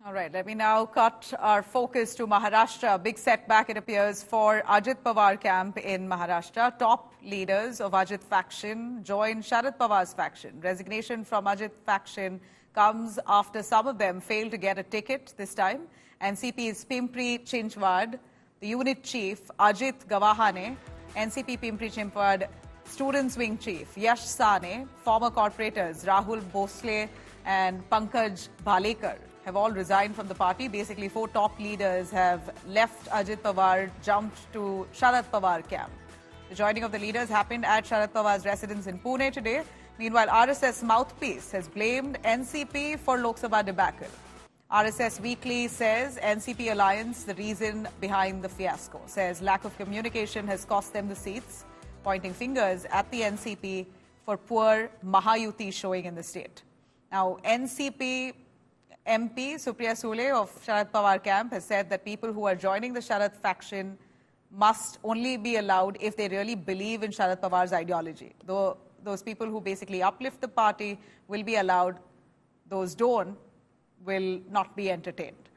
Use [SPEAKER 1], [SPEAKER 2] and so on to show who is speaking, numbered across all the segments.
[SPEAKER 1] All right, let me now cut our focus to Maharashtra. Big setback, it appears, for Ajit Pawar camp in Maharashtra. Top leaders of Ajit faction join Sharad Pawar's faction. Resignation from Ajit faction comes after some of them failed to get a ticket this time. NCP's Pimpri Chinchwad, the unit chief Ajit Gawahane, NCP Pimpri Chinchwad Students Wing Chief Yash Sane, former corporators Rahul Bosle and Pankaj Bhalekar have all resigned from the party. Basically, 4 top leaders have left Ajit Pawar, jumped to Sharad Pawar camp. The joining of the leaders happened at Sharad Pawar's residence in Pune today. Meanwhile, RSS mouthpiece has blamed NCP for Lok Sabha debacle. RSS Weekly says NCP alliance the reason behind the fiasco. Says lack of communication has cost them the seats, pointing fingers at the NCP for poor Mahayuti showing in the state. Now, NCP MP Supriya Sule of Sharad Pawar camp has said that people who are joining the Sharad faction must only be allowed if they really believe in Sharad Pawar's ideology. Though those people who basically uplift the party will be allowed, those don't will not be entertained.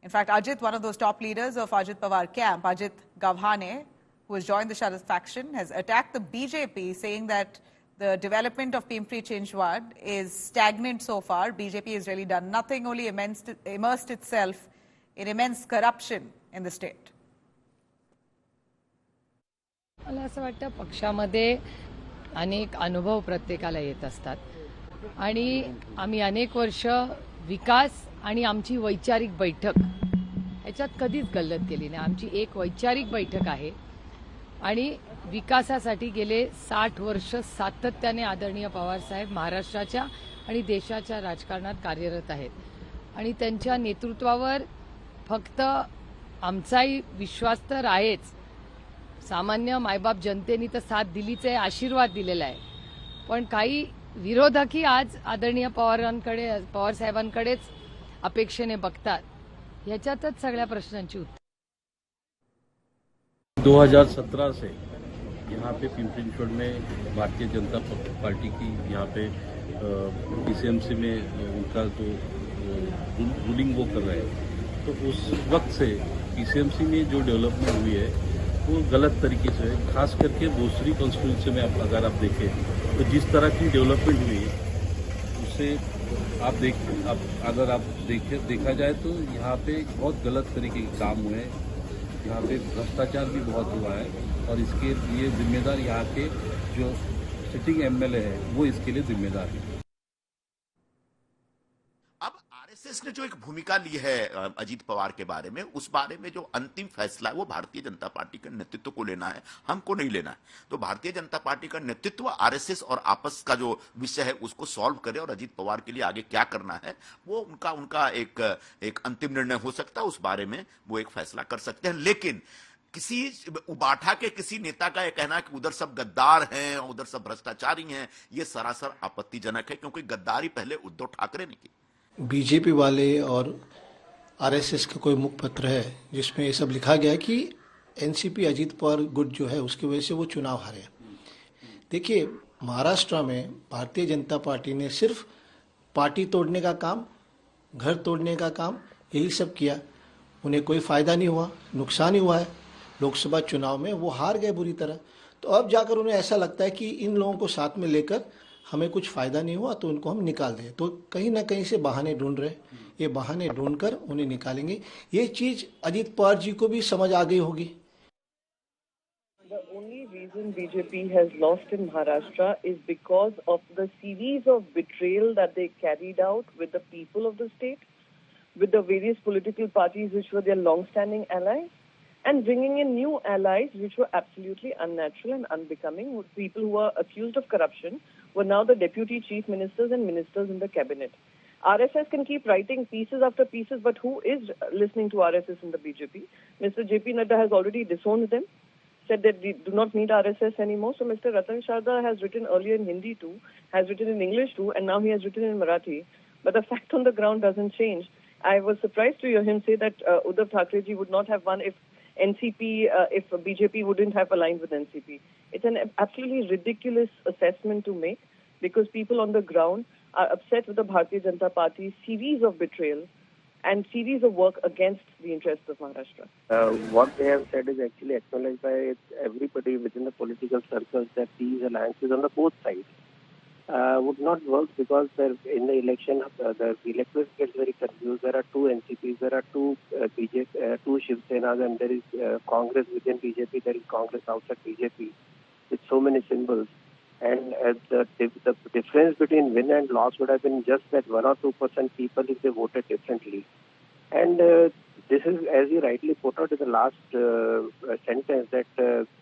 [SPEAKER 1] In fact, Ajit, one of those top leaders of Ajit Pawar camp, Ajit Gawahane, who has joined the Sharad faction, has attacked the BJP, saying that the development of Pimpri Chinchwad is stagnant so far. BJP has really done nothing, only immersed itself in immense corruption in the state.
[SPEAKER 2] मला असं वाटतं पक्षामध्ये अनेक अनुभव प्रत्येकाला येत असतात आणि आम्ही अनेक वर्ष विकास आणि आमची वैचारिक बैठक याच्यात कधीच गल्लत केली नाही. आमची एक वैचारिक बैठक आहे आणि विकासासाठी गेले 60 वर्ष सातत्याने आदरणीय पवार साहेब महाराष्ट्राच्या आणि देशाच्या राजकारणात कार्यरत आहेत आणि त्यांच्या नेतृत्वावर फक्त आमचाही विश्वास तर आहेच, सामान्य मायबाप जनतेने तर साथ दिलीच आहे, आशीर्वाद दिलेला आहे. पण काही विरोधकही आज आदरणीय पवार साहेबांकडेच अपेक्षेने बघतात. ह्याच्यातच सगळ्या प्रश्नांची उत्तर.
[SPEAKER 3] 2017 से यहाँ पे पिंपरी चिंचवड में भारतीय जनता पार्टी की यहाँ पे पीसीएमसी में उनका जो रूलिंग वो कर रहे हैं, तो उस वक्त से पीसीएमसी में जो डेवलपमेंट हुई है वो गलत तरीके से है. खास करके दूसरी कॉन्स्टिट्यूंसी में अगर आप देखें तो जिस तरह की डेवलपमेंट हुई उससे अगर देखा जाए तो यहाँ पे बहुत गलत तरीके के काम हुए हैं. यहाँ पे भ्रष्टाचार भी बहुत हुआ है और इसके लिए जिम्मेदार यहाँ के जो सिटिंग एमएलए है वो इसके लिए जिम्मेदार है.
[SPEAKER 4] अब आरएसएस ने जो एक भूमिका ली है अजीत पवार के बारे में, उस बारे में जो अंतिम फैसला है वो भारतीय जनता पार्टी के नेतृत्व को लेना है, हमको नहीं लेना है. तो भारतीय जनता पार्टी का नेतृत्व आरएसएस और आपस का जो विषय है उसको सॉल्व करे और अजीत पवार के लिए आगे क्या करना है वो उनका एक अंतिम निर्णय हो सकता है. उस बारे में वो एक फैसला कर सकते हैं. लेकिन किसी उबाठा के किसी नेता का यह कहना है कि उधर सब गद्दार हैं, उधर सब भ्रष्टाचारी हैं, ये सरासर आपत्तिजनक है, क्योंकि गद्दारी पहले उद्धव ठाकरे ने की.
[SPEAKER 5] बीजेपी वाले और आरएसएस का कोई मुखपत्र है जिसमें ये सब लिखा गया है कि एनसीपी अजीत पवार गुट जो है उसकी वजह से वो चुनाव हारे. देखिए, महाराष्ट्र में भारतीय जनता पार्टी ने सिर्फ पार्टी तोड़ने का काम, घर तोड़ने का काम, यही सब किया. उन्हें कोई फायदा नहीं हुआ, नुकसान ही हुआ है. लोकसभा चुनाव में वो हार गए बुरी तरह. तो अब जाकर उन्हें ऐसा लगता है कि इन लोगों को साथ में लेकर हमें कुछ फायदा नहीं हुआ तो उनको हम निकाल दें. तो कहीं ना कहीं से बहाने ढूंढ रहे. ये बहाने ढूंढकर उन्हें निकालेंगे. ये चीज अजीत पवार जी को भी समझ आ गई होगी.
[SPEAKER 6] The only reason BJP has lost in Maharashtra is because of the series of betrayal that they carried out with the people of the state, with the various political parties which were their long-standing allies, and bringing in new allies which were absolutely unnatural and unbecoming. People who were accused of corruption were now the deputy chief ministers and ministers in the cabinet. RSS can keep writing pieces after pieces, but who is listening to RSS in the BJP? Mr. JP Nadda has already disowned them, said that we do not need RSS anymore. So Mr. Ratan Sharda has written earlier in Hindi too, has written in English too, and now he has written in Marathi. But the fact on the ground doesn't change. I was surprised to hear him say that Uddhav Thackeray ji would not have won if BJP wouldn't have aligned with NCP. It's an absolutely ridiculous assessment to make, because people on the ground are upset with the Bharatiya Janata Party's series of betrayal and series of work against the interests of Maharashtra.
[SPEAKER 7] What they have said is actually acknowledged by everybody within the political circles that these alliances on the both sides would not work because in the election, the electorate gets very confused. There are two NCPs, there are two BJP, two Shiv Senas, and there is Congress within BJP, there is Congress outside BJP with so many symbols. And the difference between win and loss would have been just that 1 or 2% people if they voted differently. And this is, as you rightly put out in the last sentence, that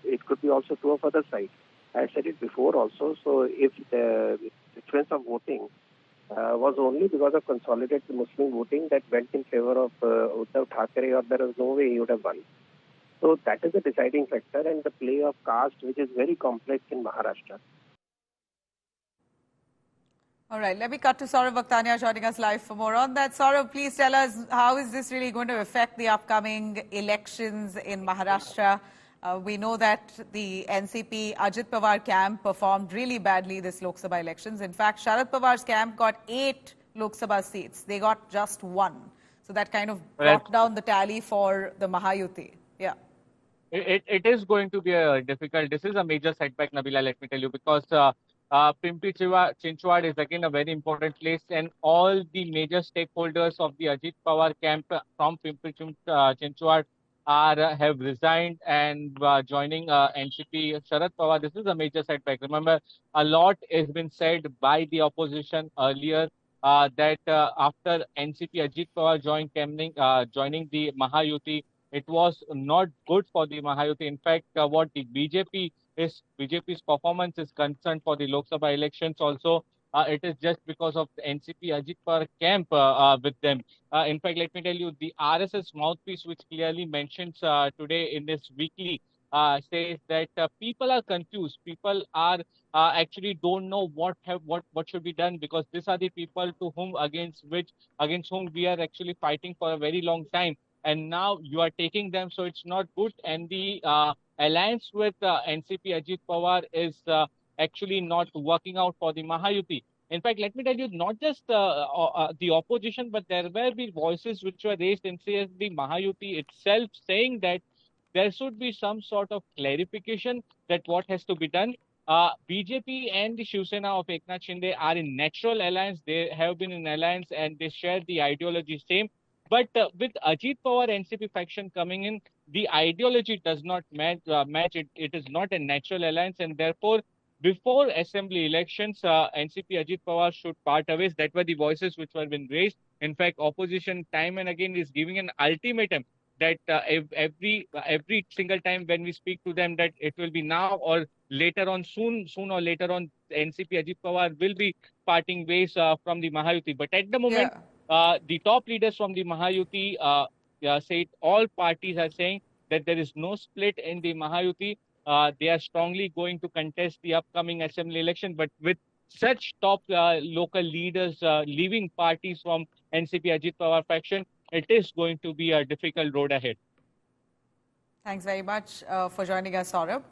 [SPEAKER 7] it could be also true of other sides. I said it before also. So if the difference of voting was only because of consolidated Muslim voting that went in favor of Uddhav Thackeray, or there was no way he would have won. So that is the deciding factor, and the play of caste, which is very complex in Maharashtra.
[SPEAKER 1] All right, let me cut to Saurav Vakhtania joining us live for more on that. Saurav, please tell us, how is this really going to affect the upcoming elections in Maharashtra? We know that the NCP Ajit Pawar camp performed really badly this Lok Sabha elections. In fact, Sharad Pawar's camp got 8 Lok Sabha seats. They got just 1. So that kind of brought down the tally for the Mahayuti. Yeah.
[SPEAKER 8] It is going to be difficult. This is a major setback, Nabila, let me tell you, because Pimpri-Chinchwad is again a very important place, and all the major stakeholders of the Ajit Pawar camp from Pimpri-Chinchwad have resigned and joining NCP Sharad Pawar. This is a major setback. Remember, a lot has been said by the opposition earlier that after NCP Ajit Pawar joining the Mahayuti, it was not good for the Mahayuti. In fact, what the BJP's performance is concerned for the Lok Sabha elections also, it is just because of the NCP Ajit Pawar camp with them. In fact, let me tell you, the RSS mouthpiece, which clearly mentions today in this weekly, says that people are confused. People are actually don't know what should be done, because these are the people to whom against whom we are actually fighting for a very long time. And now you are taking them, so it's not good. And the alliance with NCP Ajit Pawar is actually not working out for the Mahayuti. In fact, let me tell you, not just the opposition, but there were the voices which were raised in the Mahayuti itself, saying that there should be some sort of clarification that what has to be done. BJP and the Shiv Sena of Eknath Shinde are in natural alliance. They have been in alliance and they share the ideology same. But with Ajit Pawar NCP faction coming in, the ideology does not match. It is not a natural alliance, and therefore, before assembly elections, NCP Ajit Pawar should part ways. That were the voices which were being raised. In fact, opposition time and again is giving an ultimatum that every single time when we speak to them, that it will be now or later on, soon or later on, NCP Ajit Pawar will be parting ways from the Mahayuti. But at the moment, the top leaders from the Mahayuti said all parties are saying that there is no split in the Mahayuti. They are strongly going to contest the upcoming assembly election. But with such top local leaders leaving parties from NCP Ajit Pawar faction, it is going to be a difficult road ahead.
[SPEAKER 1] Thanks very much for joining us, Saurabh.